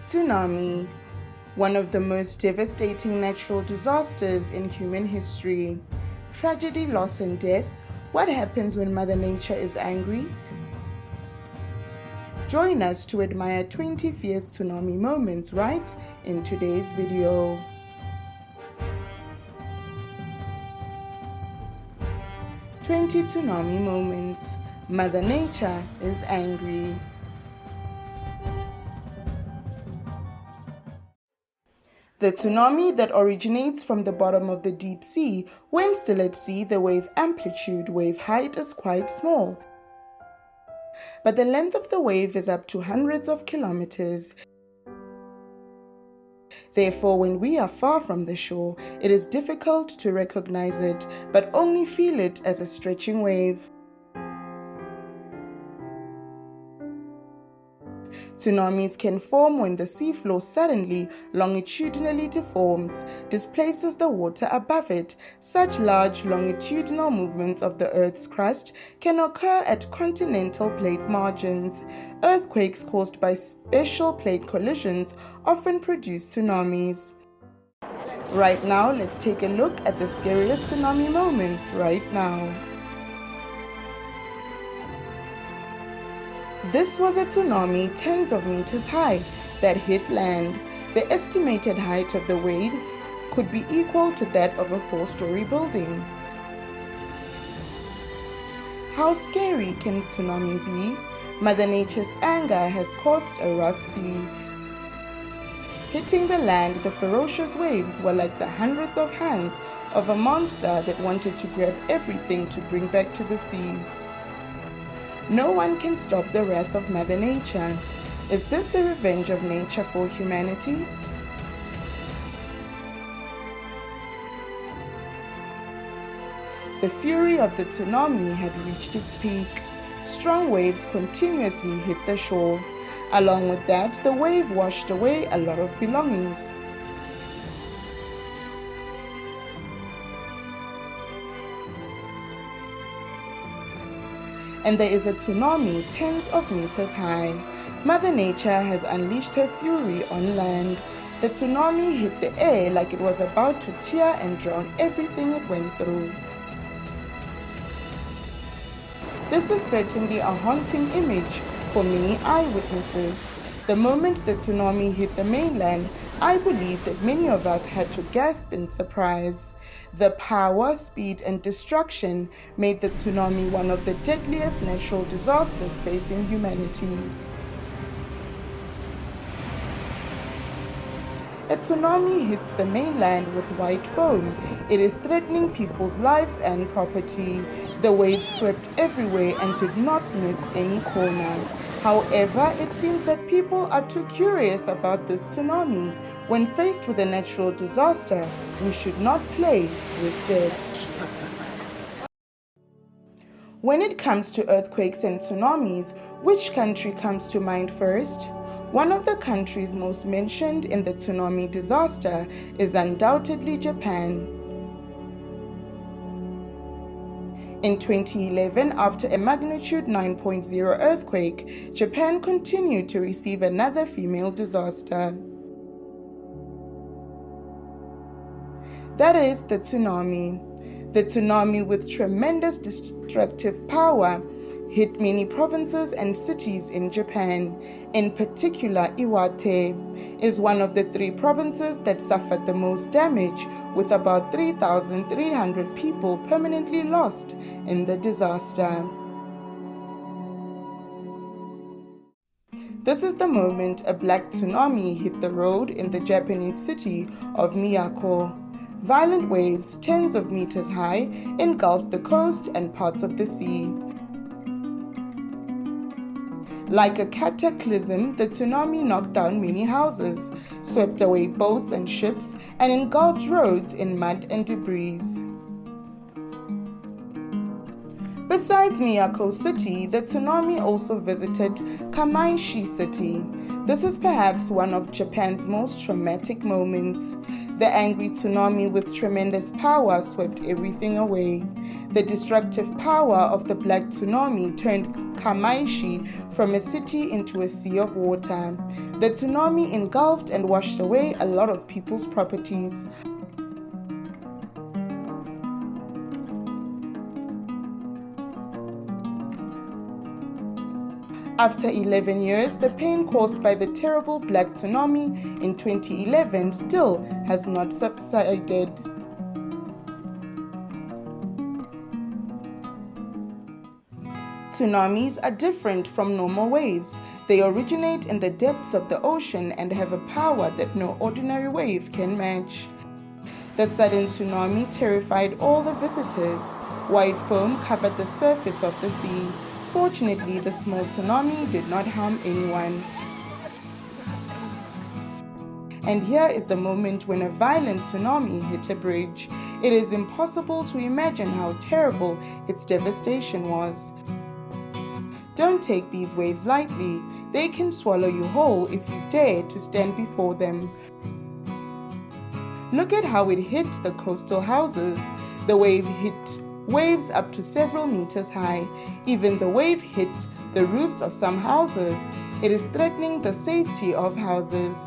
Tsunami, one of the most devastating natural disasters in human history. Tragedy, loss, and death. What happens when Mother Nature is angry? Join us to admire 20 fierce tsunami moments right in today's video. 20 tsunami moments. Mother Nature is angry. The tsunami that originates from the bottom of the deep sea. When still at sea, the wave amplitude, wave height is quite small, but the length of the wave is up to hundreds of kilometers. Therefore, when we are far from the shore, it is difficult to recognize it, but only feel it as a stretching wave. Tsunamis can form when the seafloor suddenly, longitudinally deforms, displaces the water above it. Such large longitudinal movements of the Earth's crust can occur at continental plate margins. Earthquakes caused by special plate collisions often produce tsunamis. Right now, let's take a look at the scariest tsunami moments right now. This was a tsunami tens of meters high that hit land. The estimated height of the wave could be equal to that of a 4-story building. How scary can tsunami be? Mother Nature's anger has caused a rough sea. Hitting the land, the ferocious waves were like the hundreds of hands of a monster that wanted to grab everything to bring back to the sea. No one can stop the wrath of Mother Nature. Is this the revenge of nature for humanity? The fury of the tsunami had reached its peak. Strong waves continuously hit the shore. Along with that, the wave washed away a lot of belongings. And there is a tsunami tens of meters high. Mother Nature has unleashed her fury on land. The tsunami hit the air like it was about to tear and drown everything it went through. This is certainly a haunting image for many eyewitnesses. The moment the tsunami hit the mainland, I believe that many of us had to gasp in surprise. The power, speed, and destruction made the tsunami one of the deadliest natural disasters facing humanity. A tsunami hits the mainland with white foam. It is threatening people's lives and property. The waves swept everywhere and did not miss any corner. However, it seems that people are too curious about this tsunami. When faced with a natural disaster, we should not play with death. When it comes to earthquakes and tsunamis, which country comes to mind first? One of the countries most mentioned in the tsunami disaster is undoubtedly Japan. In 2011, after a magnitude 9.0 earthquake, Japan continued to receive another female disaster. That is the tsunami. The tsunami, with tremendous destructive power, hit many provinces and cities in Japan. In particular, Iwate is one of the 3 provinces that suffered the most damage, with about 3,300 people permanently lost in the disaster. This is the moment a black tsunami hit the road in the Japanese city of Miyako. Violent waves, tens of meters high, engulfed the coast and parts of the sea. Like a cataclysm, the tsunami knocked down many houses, swept away boats and ships, and engulfed roads in mud and debris. Besides Miyako City, the tsunami also visited Kamaishi City. This is perhaps one of Japan's most traumatic moments. The angry tsunami with tremendous power swept everything away. The destructive power of the black tsunami turned Kamaishi from a city into a sea of water. The tsunami engulfed and washed away a lot of people's properties. After 11 years, the pain caused by the terrible black tsunami in 2011 still has not subsided. Tsunamis are different from normal waves. They originate in the depths of the ocean and have a power that no ordinary wave can match. The sudden tsunami terrified all the visitors. White foam covered the surface of the sea. Fortunately, the small tsunami did not harm anyone. And here is the moment when a violent tsunami hit a bridge. It is impossible to imagine how terrible its devastation was. Don't take these waves lightly. They can swallow you whole if you dare to stand before them. Look at how it hit the coastal houses. The wave hit waves up to several meters high. Even the wave hit the roofs of some houses. It is threatening the safety of houses.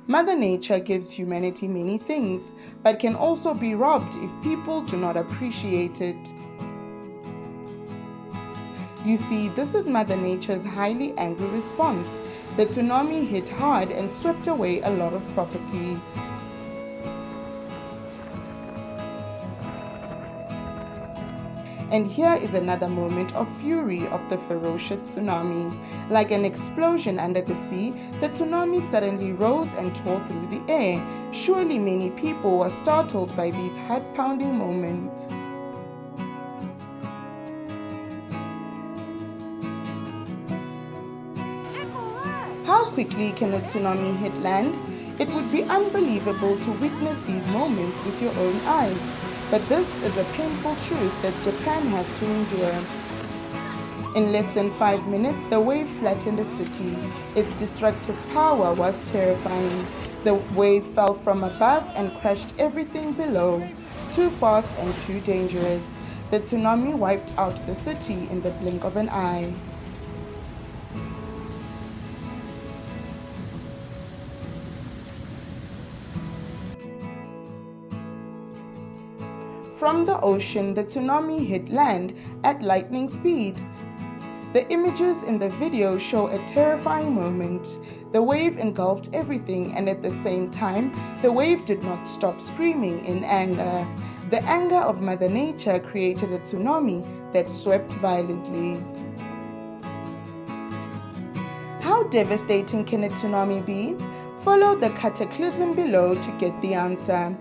Mother Nature gives humanity many things, but can also be robbed if people do not appreciate it. You see, this is Mother Nature's highly angry response. The tsunami hit hard and swept away a lot of property. And here is another moment of fury of the ferocious tsunami. Like an explosion under the sea, the tsunami suddenly rose and tore through the air. Surely many people were startled by these heart-pounding moments. How quickly can a tsunami hit land? It would be unbelievable to witness these moments with your own eyes. But this is a painful truth that Japan has to endure. In less than 5 minutes, the wave flattened a city. Its destructive power was terrifying. The wave fell from above and crushed everything below. Too fast and too dangerous. The tsunami wiped out the city in the blink of an eye. From the ocean, the tsunami hit land at lightning speed. The images in the video show a terrifying moment. The wave engulfed everything, and at the same time, the wave did not stop screaming in anger. The anger of Mother Nature created a tsunami that swept violently. How devastating can a tsunami be? Follow the cataclysm below to get the answer.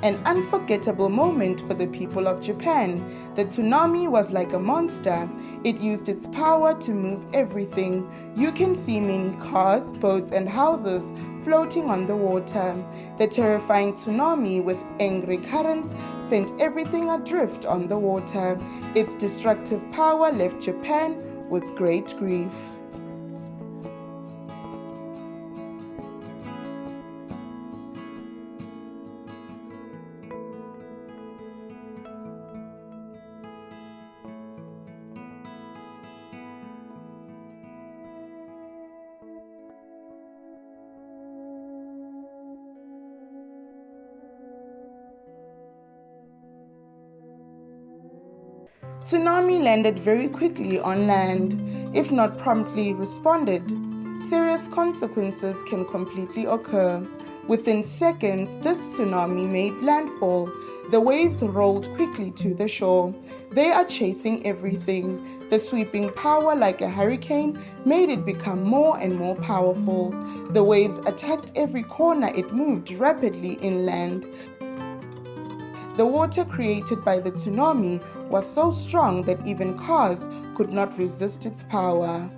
An unforgettable moment for the people of Japan. The tsunami was like a monster. It used its power to move everything. You can see many cars, boats, and houses floating on the water. The terrifying tsunami with angry currents sent everything adrift on the water. Its destructive power left Japan with great grief. Tsunami landed very quickly on land. If not promptly responded, serious consequences can completely occur. Within seconds, this tsunami made landfall. The waves rolled quickly to the shore. They are chasing everything. The sweeping power, like a hurricane, made it become more and more powerful. The waves attacked every corner it moved rapidly inland. The water created by the tsunami was so strong that even cars could not resist its power.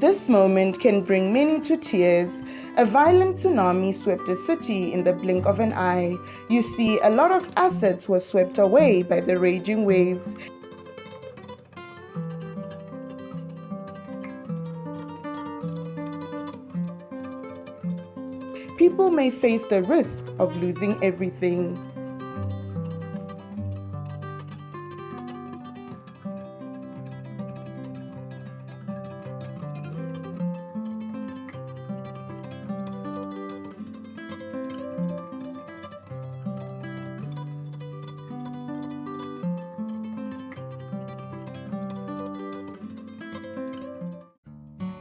This moment can bring many to tears. A violent tsunami swept a city in the blink of an eye. You see, a lot of assets were swept away by the raging waves. People may face the risk of losing everything.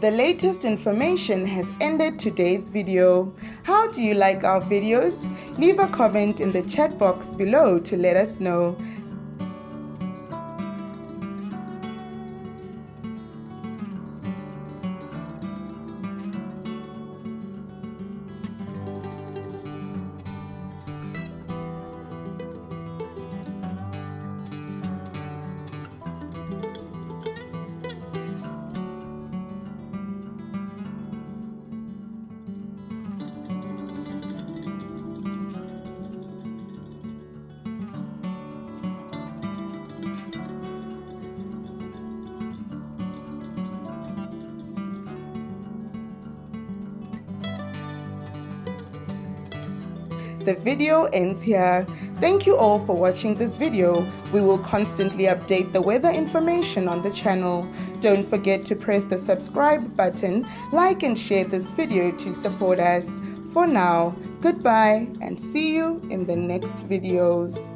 The latest information has ended today's video. How do you like our videos? Leave a comment in the chat box below to let us know. The video ends here. Thank you all for watching this video. We will constantly update the weather information on the channel. Don't forget to press the subscribe button, like and share this video to support us. For now, goodbye and see you in the next videos.